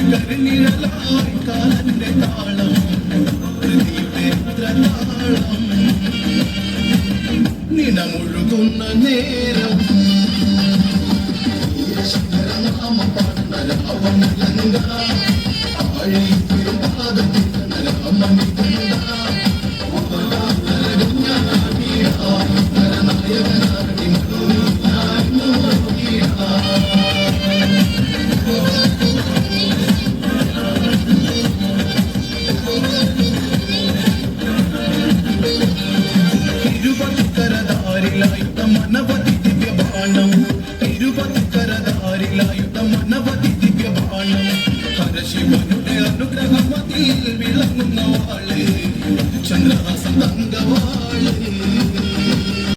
കരിനിഴലായി കാലന്റെ താളം താളം നിണമുഴുകുന്ന നേരം ശിഖരനാമ പാടുന്ന ഇരുപത്തിക്കരധാരിലായുധ മനവധി ദിവ്യബാണം ഇരുപത്തിക്കരധാരിലായുധ മനവധി ദിവ്യബാണം ഹരശിവനുടെ അനുഗ്രഹമതിൽ വിളങ്ങുന്ന വാള് ചന്ദ്രഹാസം തങ്കവാ